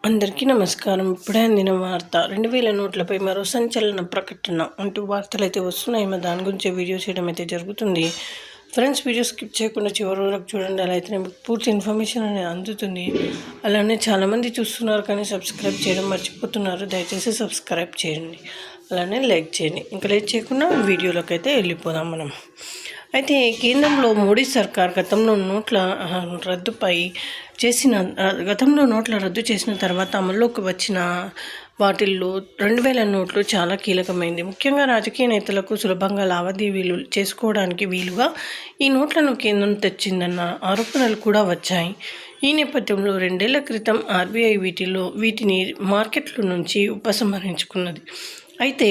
అందరికీ నమస్కారం. ఇప్పుడే అందిన వార్త 2000 నోట్లపై మరో సంచలన ప్రకటన అంటూ వార్తలు అయితే వస్తున్నాయి. దాని గురించి వీడియో చేయడం అయితే జరుగుతుంది. ఫ్రెండ్స్, వీడియో స్కిప్ చేయకుండా చివరి వరకు చూడండి. అలా అయితే మీకు పూర్తి ఇన్ఫర్మేషన్ అనేది అందుతుంది. అలానే చాలామంది చూస్తున్నారు కానీ సబ్స్క్రైబ్ చేయడం మర్చిపోతున్నారు. దయచేసి సబ్స్క్రైబ్ చేయండి, అలానే లైక్ చేయండి. ఇంకా లేట్ చేయకుండా వీడియోలోకి అయితే వెళ్ళిపోదాం మనం. అయితే కేంద్రంలో మోడీ సర్కార్ గతంలో నోట్ల రద్దు చేసిన తర్వాత అమల్లోకి వచ్చిన వాటిల్లో 2000 నోట్లు చాలా కీలకమైంది. ముఖ్యంగా రాజకీయ నేతలకు సులభంగా లావాదేవీలు చేసుకోవడానికి వీలుగా ఈ నోట్లను కేంద్రం తెచ్చిందన్న ఆరోపణలు కూడా వచ్చాయి. ఈ నేపథ్యంలో 2 ఏళ్ల క్రితం ఆర్బీఐ వీటిని మార్కెట్ల నుంచి ఉపసంహరించుకున్నది. అయితే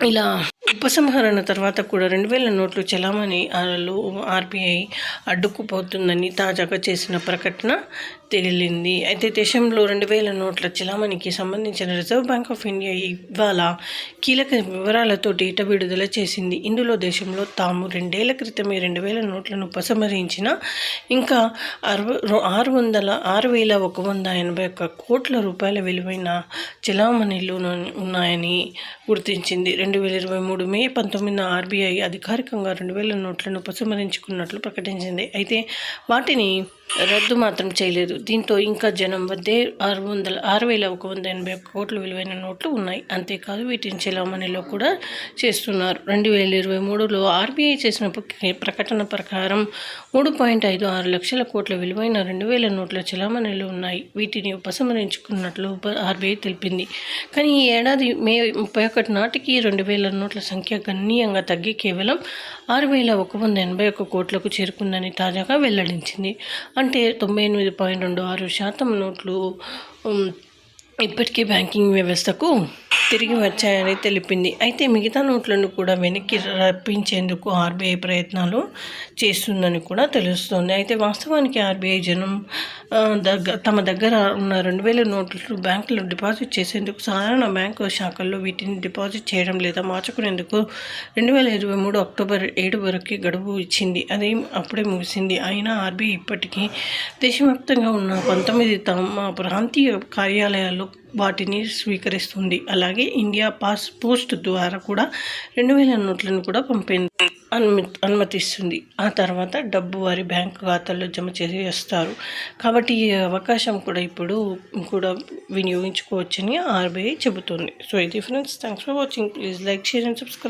ఇలా ఉపసంహరణ తర్వాత కూడా 2000 నోట్లు చలామణిలో ఆర్బీఐ అడ్డుకుపోతుందని తాజాగా చేసిన ప్రకటన తేలింది. అయితే దేశంలో 2000 నోట్ల చలామణికి సంబంధించిన రిజర్వ్ బ్యాంక్ ఆఫ్ ఇండియా ఇవాళ కీలక వివరాలతో డేటా విడుదల చేసింది. ఇందులో దేశంలో తాము 2 ఏళ్ల క్రితమే 2000 నోట్లను ఉపసంహరించిన ఇంకా 6,181 కోట్ల రూపాయల విలువైన చలామణిలు ఉన్నాయని గుర్తించింది. 2023 మే 19 ఆర్బీఐ అధికారికంగా 2000 నోట్లను ఉపసంహరించుకున్నట్లు ప్రకటించింది. అయితే వాటిని రద్దు మాత్రం చేయలేదు. దీంతో ఇంకా జనం వద్దే 6,181 కోట్ల విలువైన నోట్లు ఉన్నాయి. అంతేకాదు వీటిని చలామణిలో కూడా చేస్తున్నారు. 2023లో ఆర్బీఐ చేసిన ప్రకటన ప్రకారం 3.56 లక్షల కోట్ల విలువైన 2000 నోట్ల చలామణిలు ఉన్నాయి. వీటిని ఉపసంహరించుకున్నట్లు ఆర్బీఐ తెలిపింది. కానీ ఈ ఏడాది మే 31 నాటికి 2000 నోట్ల సంఖ్య గణనీయంగా తగ్గి కేవలం 6,181 కోట్లకు చేరుకుందని తాజాగా వెల్లడించింది. అంటే 98.26% నోట్లు ఇప్పటికే బ్యాంకింగ్ వ్యవస్థకు తిరిగి వచ్చాయని తెలిపింది. అయితే మిగతా నోట్లను కూడా వెనక్కి రప్పించేందుకు ఆర్బీఐ ప్రయత్నాలు చేస్తుందని కూడా తెలుస్తోంది. అయితే వాస్తవానికి ఆర్బీఐ తమ దగ్గర ఉన్న 2000 నోట్లు బ్యాంకులో డిపాజిట్ చేసేందుకు సాధారణ బ్యాంకు శాఖల్లో వీటిని డిపాజిట్ చేయడం లేదా మార్చుకునేందుకు 2023 అక్టోబర్ 7 వరకు గడువు ఇచ్చింది. అది అప్పుడే ముగిసింది. అయినా ఆర్బీఐ ఇప్పటికీ దేశవ్యాప్తంగా ఉన్న 19 తమ ప్రాంతీయ కార్యాలయాల్లో వాటిని స్వీకరిస్తుంది. అలాగే ఇండియా పోస్ట్ ద్వారా కూడా 2000 నోట్లను కూడా పంపేందుకు అనుమతిస్తుంది. ఆ తర్వాత డబ్బు వారి బ్యాంకు ఖాతాల్లో జమ చేస్తారు. కాబట్టి ఈ అవకాశం కూడా ఇప్పుడు కూడా వినియోగించుకోవచ్చని ఆర్బీఐ చెబుతుంది. సో ఇది friends, thanks for watching. Please like, share and subscribe.